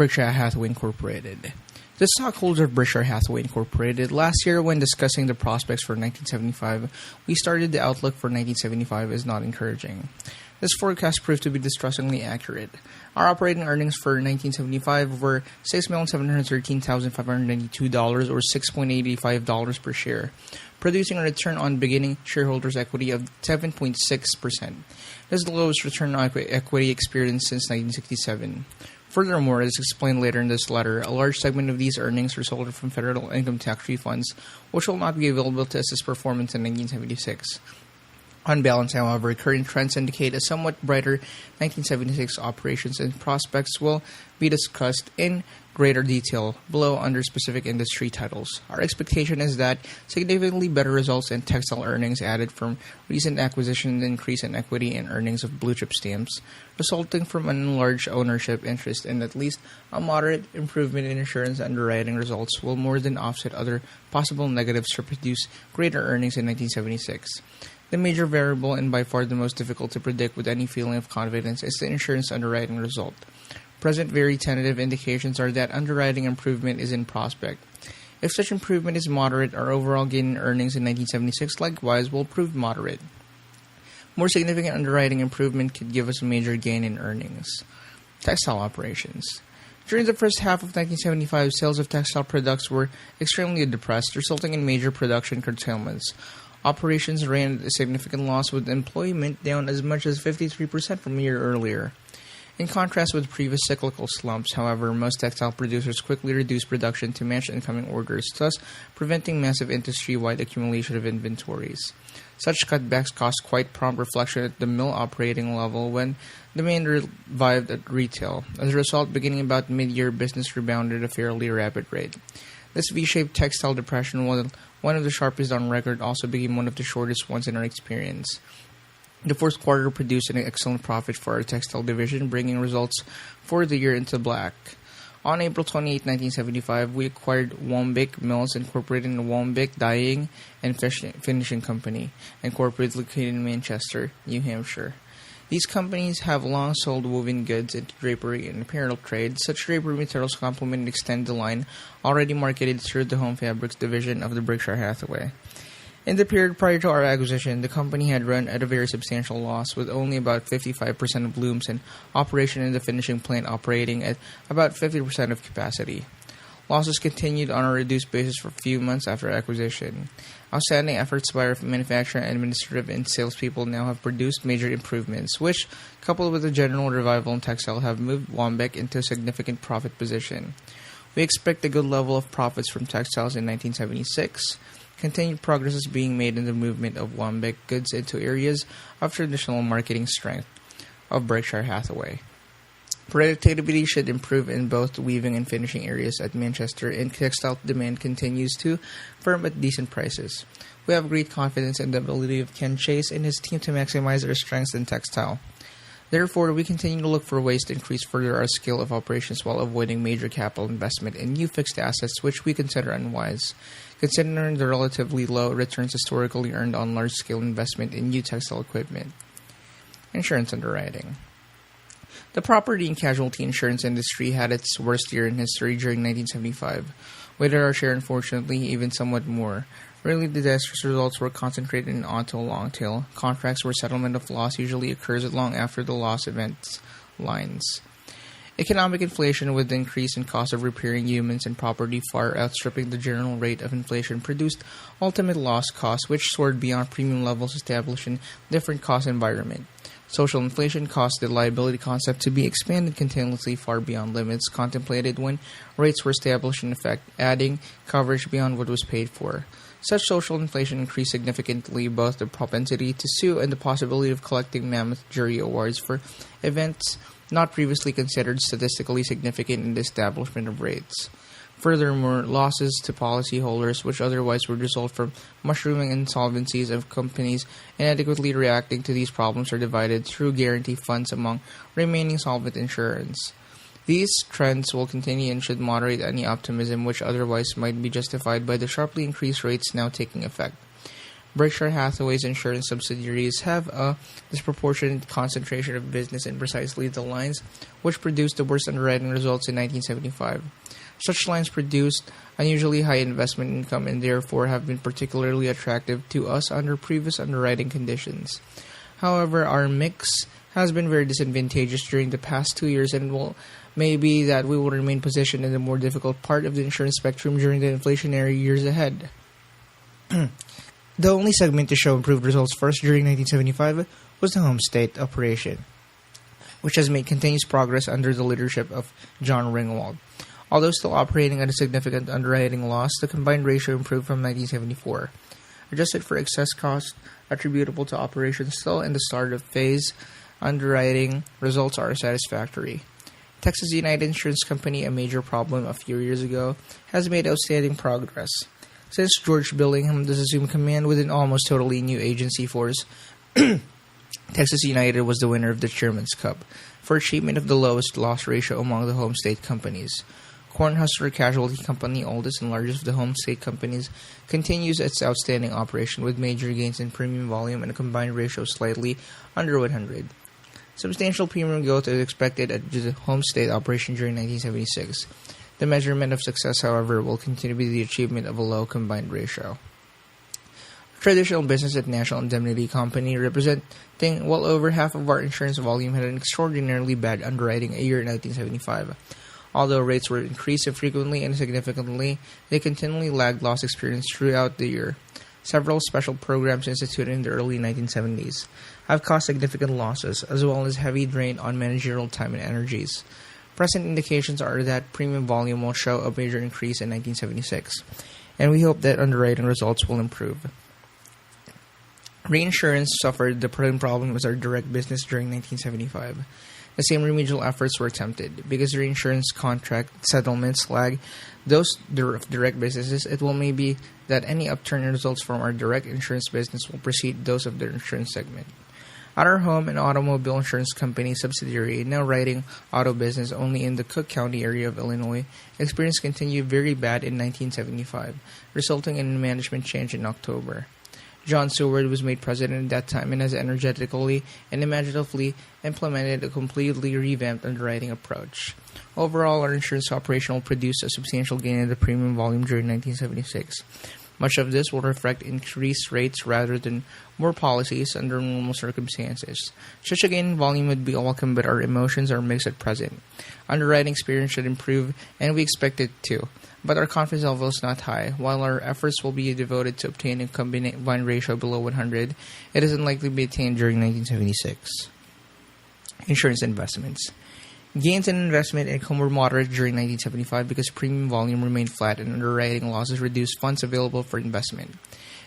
Berkshire Hathaway Incorporated. The stockholders of Berkshire Hathaway Incorporated, last year when discussing the prospects for 1975, we started the outlook for 1975 is not encouraging. This forecast proved to be distressingly accurate. Our operating earnings for 1975 were $6,713,592 or $6.85 per share, producing a return on beginning shareholders' equity of 7.6%. This is the lowest return on equity experienced since 1967. Furthermore, as explained later in this letter, a large segment of these earnings resulted from federal income tax refunds, which will not be available to assist performance in 1976. On balance, however, current trends indicate a somewhat brighter 1976 operations, and prospects will be discussed in greater detail below under specific industry titles. Our expectation is that significantly better results in textile earnings added from recent acquisitions and increase in equity and earnings of blue-chip stamps, resulting from an enlarged ownership interest, and at least a moderate improvement in insurance underwriting results will more than offset other possible negatives to produce greater earnings in 1976. The major variable, and by far the most difficult to predict with any feeling of confidence, is the insurance underwriting result. Present very tentative indications are that underwriting improvement is in prospect. If such improvement is moderate, our overall gain in earnings in 1976 likewise will prove moderate. More significant underwriting improvement could give us a major gain in earnings. Textile operations. During the first half of 1975, sales of textile products were extremely depressed, resulting in major production curtailments. Operations ran at a significant loss, with employment down as much as 53% from a year earlier. In contrast with previous cyclical slumps, however, most textile producers quickly reduced production to match incoming orders, thus preventing massive industry-wide accumulation of inventories. Such cutbacks caused quite prompt reflection at the mill operating level when demand revived at retail. As a result, beginning about mid-year, business rebounded at a fairly rapid rate. This V-shaped textile depression, while one of the sharpest on record, also became one of the shortest ones in our experience. The fourth quarter produced an excellent profit for our textile division, bringing results for the year into black. On April 28, 1975, we acquired Wombic Mills, Incorporated, in Wombic Dyeing and Finishing Company, Incorporated, located in Manchester, New Hampshire. These companies have long sold woven goods into drapery and apparel trade. Such drapery materials complement and extend the line already marketed through the home fabrics division of the Berkshire Hathaway. In the period prior to our acquisition, the company had run at a very substantial loss, with only about 55% of looms in operation and the finishing plant operating at about 50% of capacity. Losses continued on a reduced basis for a few months after acquisition. Outstanding efforts by our manufacturing, administrative, and salespeople now have produced major improvements, which, coupled with a general revival in textile, have moved Wombic into a significant profit position. We expect a good level of profits from textiles in 1976. Continued progress is being made in the movement of Wombic goods into areas of traditional marketing strength of Berkshire Hathaway. Productivity should improve in both the weaving and finishing areas at Manchester, and textile demand continues to firm at decent prices. We have great confidence in the ability of Ken Chase and his team to maximize their strengths in textile. Therefore, we continue to look for ways to increase further our scale of operations while avoiding major capital investment in new fixed assets, which we consider unwise, considering the relatively low returns historically earned on large-scale investment in new textile equipment. Insurance underwriting. The property and casualty insurance industry had its worst year in history during 1975, with our share unfortunately even somewhat more. Really disastrous results were concentrated in auto long tail contracts where settlement of loss usually occurs long after the loss event lines. Economic inflation, with the increase in cost of repairing humans and property far outstripping the general rate of inflation, produced ultimate loss costs, which soared beyond premium levels established in different cost environment. Social inflation caused the liability concept to be expanded continuously far beyond limits contemplated when rates were established in effect, adding coverage beyond what was paid for. Such social inflation increased significantly both the propensity to sue and the possibility of collecting mammoth jury awards for events not previously considered statistically significant in the establishment of rates. Furthermore, losses to policyholders, which otherwise would result from mushrooming insolvencies of companies inadequately reacting to these problems, are divided through guarantee funds among remaining solvent insurance. These trends will continue and should moderate any optimism which otherwise might be justified by the sharply increased rates now taking effect. Berkshire Hathaway's insurance subsidiaries have a disproportionate concentration of business in precisely the lines which produced the worst underwriting results in 1975. Such lines produced unusually high investment income and therefore have been particularly attractive to us under previous underwriting conditions. However, our mix has been very disadvantageous during the past 2 years and may be that we will remain positioned in the more difficult part of the insurance spectrum during the inflationary years ahead. The only segment to show improved results for us during 1975 was the home state operation, which has made continuous progress under the leadership of John Ringwald. Although still operating at a significant underwriting loss, the combined ratio improved from 1974. Adjusted for excess costs attributable to operations still in the startup phase, underwriting results are satisfactory. Texas United Insurance Company, a major problem a few years ago, has made outstanding progress. Since George Billingham has assumed command with an almost totally new agency force, Texas United was the winner of the Chairman's Cup for achievement of the lowest loss ratio among the home state companies. Cornhusker Casualty Company, oldest and largest of the home state companies, continues its outstanding operation with major gains in premium volume and a combined ratio slightly under 100. Substantial premium growth is expected at the home state operation during 1976. The measurement of success, however, will continue to be the achievement of a low combined ratio. Traditional business at National Indemnity Company, representing well over half of our insurance volume, had an extraordinarily bad underwriting a year in 1975. Although rates were increased frequently and significantly, they continually lagged loss experience throughout the year. Several special programs instituted in the early 1970s have caused significant losses, as well as heavy drain on managerial time and energies. Present indications are that premium volume will show a major increase in 1976, and we hope that underwriting results will improve. Reinsurance suffered the same problem as our direct business during 1975. The same remedial efforts were attempted. Because reinsurance contract settlements lag those direct businesses, it will may be that any upturn in results from our direct insurance business will precede those of the insurance segment. At our home and automobile insurance company subsidiary, now writing auto business only in the Cook County area of Illinois, experience continued very bad in 1975, resulting in a management change in October. John Seward was made president at that time and has energetically and imaginatively implemented a completely revamped underwriting approach. Overall, our insurance operation will produce a substantial gain in the premium volume during 1976. Much of this will reflect increased rates rather than more policies under normal circumstances. Such a gain in volume would be welcome, but our emotions are mixed at present. Underwriting experience should improve, and we expect it to. But our confidence level is not high. While our efforts will be devoted to obtaining a combined ratio below 100, it is unlikely to be attained during 1976. Insurance investments. Gains in investment income were moderate during 1975 because premium volume remained flat and underwriting losses reduced funds available for investment.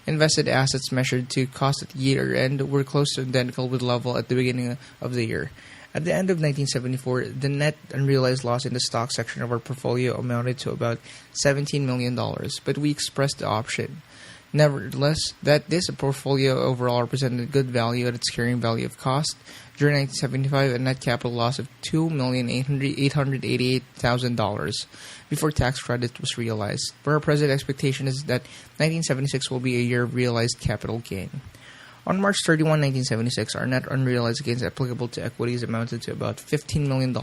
Invested assets measured to cost at year-end were close to identical with level at the beginning of the year. At the end of 1974, the net unrealized loss in the stock section of our portfolio amounted to about $17 million, but we expressed the option. Nevertheless, that this portfolio overall represented good value at its carrying value of cost. During 1975, a net capital loss of $2,888,000 before tax credit was realized. But our present expectation is that 1976 will be a year of realized capital gain. On March 31, 1976, our net unrealized gains applicable to equities amounted to about $15 million.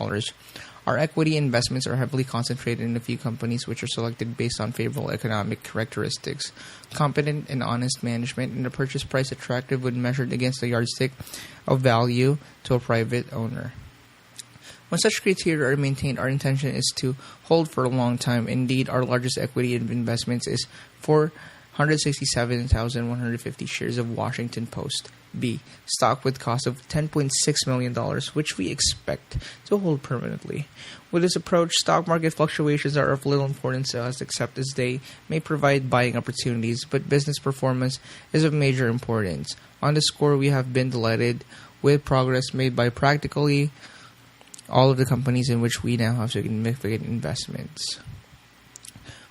Our equity investments are heavily concentrated in a few companies which are selected based on favorable economic characteristics, competent and honest management, and a purchase price attractive when measured against the yardstick of value to a private owner. When such criteria are maintained, our intention is to hold for a long time. Indeed, our largest equity investments is 467,150 shares of Washington Post B stock with cost of $10.6 million, which we expect to hold permanently. With this approach, stock market fluctuations are of little importance to us except as they may provide buying opportunities, but business performance is of major importance. On this score, we have been delighted with progress made by practically all of the companies in which we now have significant investments.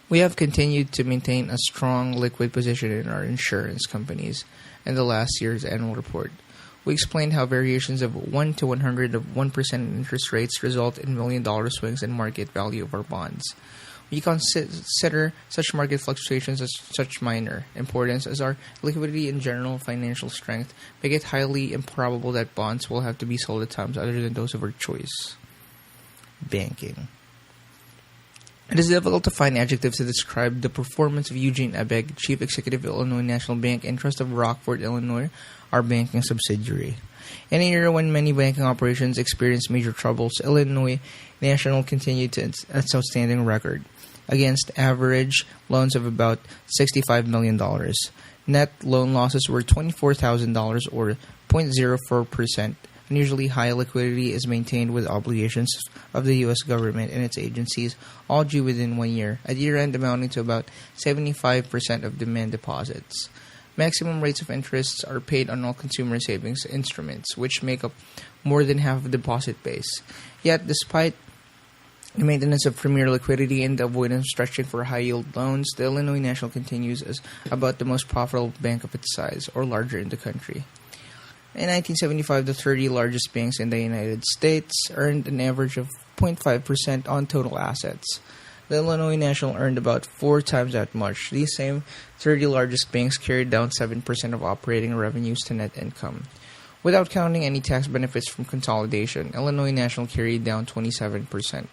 We have continued to maintain a strong liquid position in our insurance companies in the last year's annual report. We explained how variations of 1 to 100 of 1% in interest rates result in million-dollar swings in market value of our bonds. We consider such market fluctuations as such minor importance as our liquidity and general financial strength make it highly improbable that bonds will have to be sold at times other than those of our choice. Banking. It is difficult to find adjectives to describe the performance of Eugene Abegg, Chief Executive of Illinois National Bank and Trust of Rockford, Illinois, our banking subsidiary. In a year when many banking operations experienced major troubles, Illinois National continued its outstanding record, against average loans of about $65 million. Net loan losses were $24,000 or 0.04%. Unusually high liquidity is maintained with obligations of the U.S. government and its agencies, all due within 1 year, at year-end amounting to about 75% of demand deposits. Maximum rates of interest are paid on all consumer savings instruments, which make up more than half of the deposit base. Yet, despite the maintenance of premier liquidity and the avoidance of stretching for high-yield loans, the Illinois National continues as about the most profitable bank of its size, or larger, in the country. In 1975, the 30 largest banks in the United States earned an average of 0.5% on total assets. The Illinois National earned about 4 times that much. These same 30 largest banks carried down 7% of operating revenues to net income. Without counting any tax benefits from consolidation, Illinois National carried down 27%.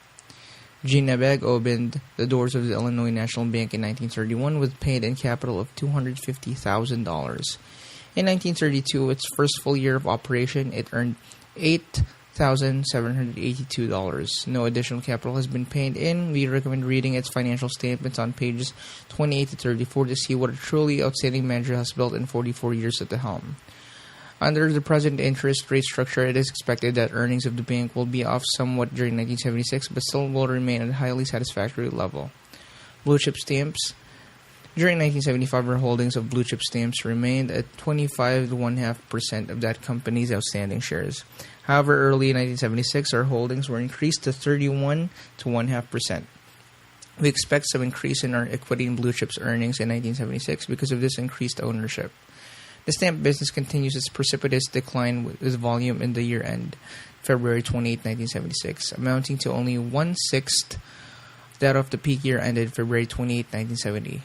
Gene Abegg opened the doors of the Illinois National Bank in 1931 with paid-in capital of $250,000. In 1932, its first full year of operation, it earned $8,782. No additional capital has been paid in. We recommend reading its financial statements on pages 28 to 34 to see what a truly outstanding manager has built in 44 years at the helm. Under the present interest rate structure, it is expected that earnings of the bank will be off somewhat during 1976, but still will remain at a highly satisfactory level. Blue chip stamps. During 1975, our holdings of blue chip stamps remained at 25.5% of that company's outstanding shares. However, early in 1976, our holdings were increased to 31.5%. We expect some increase in our equity in blue chips earnings in 1976 because of this increased ownership. The stamp business continues its precipitous decline with volume in the year-end, February 28, 1976, amounting to only 1/6 that of the peak year ended February 28, 1970.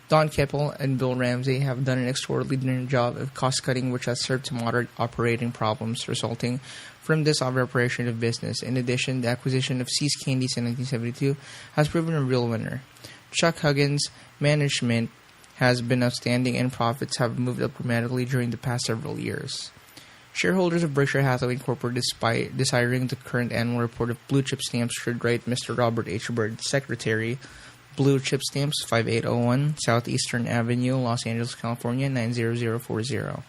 Don Keppel and Bill Ramsey have done an extraordinary job of cost-cutting, which has served to moderate operating problems resulting from this operation of business. In addition, the acquisition of See's Candies in 1972 has proven a real winner. Chuck Huggins' management has been outstanding, and profits have moved up dramatically during the past several years. Shareholders of Berkshire Hathaway Incorporated, desiring the current annual report of blue chip stamps, should write Mr. Robert H. Byrd, Secretary, Blue Chip Stamps, 5801 Southeastern Avenue, Los Angeles, California, 90040.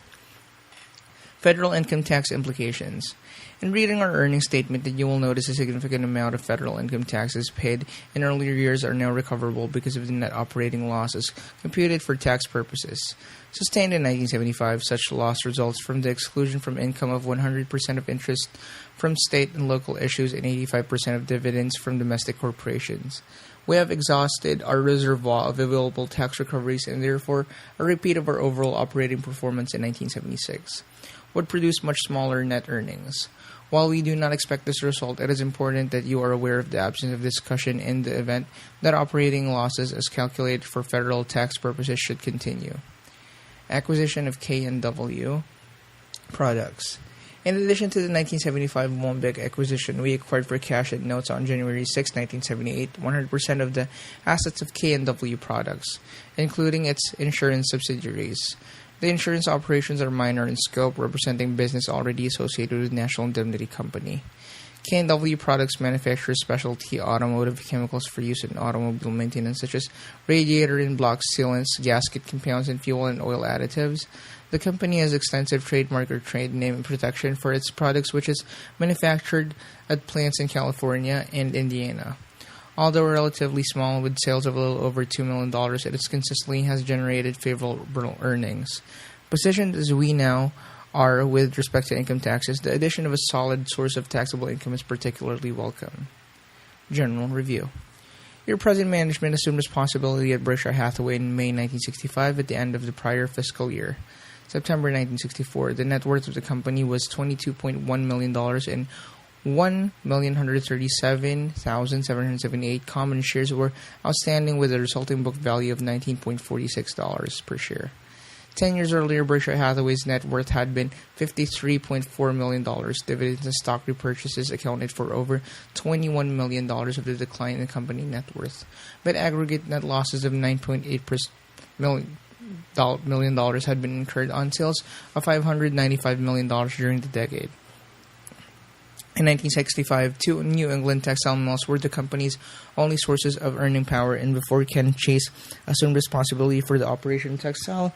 Federal income tax implications. In reading our earnings statement, you will notice a significant amount of federal income taxes paid in earlier years are now recoverable because of the net operating losses computed for tax purposes. Sustained in 1975, such loss results from the exclusion from income of 100% of interest from state and local issues and 85% of dividends from domestic corporations. We have exhausted our reservoir of available tax recoveries, and therefore a repeat of our overall operating performance in 1976 would produce much smaller net earnings. While we do not expect this result, it is important that you are aware of the absence of discussion in the event that operating losses as calculated for federal tax purposes should continue. Acquisition of K&W products. In addition to the 1975 Mombek acquisition, we acquired for cash and notes on January 6, 1978, 100% of the assets of K&W products, including its insurance subsidiaries. The insurance operations are minor in scope, representing business already associated with National Indemnity Company. K&W products manufacture specialty automotive chemicals for use in automobile maintenance, such as radiator and block sealants, gasket compounds, and fuel and oil additives. The company has extensive trademark or trade name protection for its products, which is manufactured at plants in California and Indiana. Although relatively small, with sales of a little over $2 million, it consistently has generated favorable earnings. Positioned as we now are with respect to income taxes, the addition of a solid source of taxable income is particularly welcome. General Review. Your present management assumed responsibility at Berkshire Hathaway in May 1965 at the end of the prior fiscal year. September 1964, the net worth of the company was $22.1 million and 1,137,778 common shares were outstanding with a resulting book value of $19.46 per share. 10 years earlier, Berkshire Hathaway's net worth had been $53.4 million. Dividends and stock repurchases accounted for over $21 million of the decline in company net worth, but aggregate net losses of $9.8 million had been incurred on sales of $595 million during the decade. In 1965, two New England textile mills were the company's only sources of earning power, and before Ken Chase assumed responsibility for the operation of textile,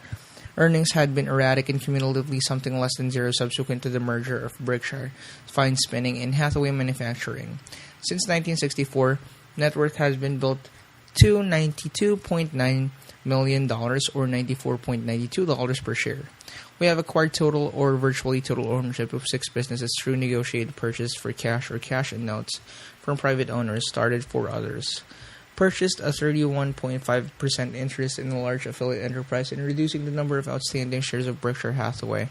earnings had been erratic and cumulatively something less than zero subsequent to the merger of Berkshire Fine Spinning and Hathaway Manufacturing. Since 1964, net worth has been built to $92.9 million or $94.92 per share. We have acquired total or virtually total ownership of 6 businesses through negotiated purchase for cash or cash and notes from private owners, started 4 others. Purchased a 31.5% interest in a large affiliate enterprise and reducing the number of outstanding shares of Berkshire Hathaway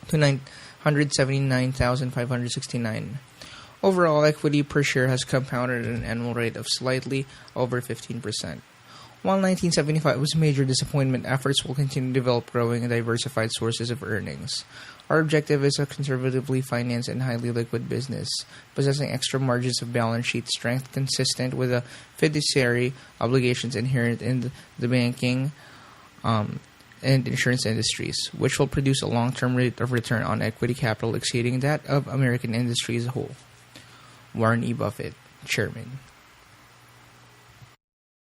to 979,569. Overall, equity per share has compounded at an annual rate of slightly over 15%. While 1975 was a major disappointment, efforts will continue to develop growing and diversified sources of earnings. Our objective is a conservatively financed and highly liquid business, possessing extra margins of balance sheet strength consistent with the fiduciary obligations inherent in the banking and insurance industries, which will produce a long-term rate of return on equity capital exceeding that of American industry as a whole. Warren E. Buffett, Chairman.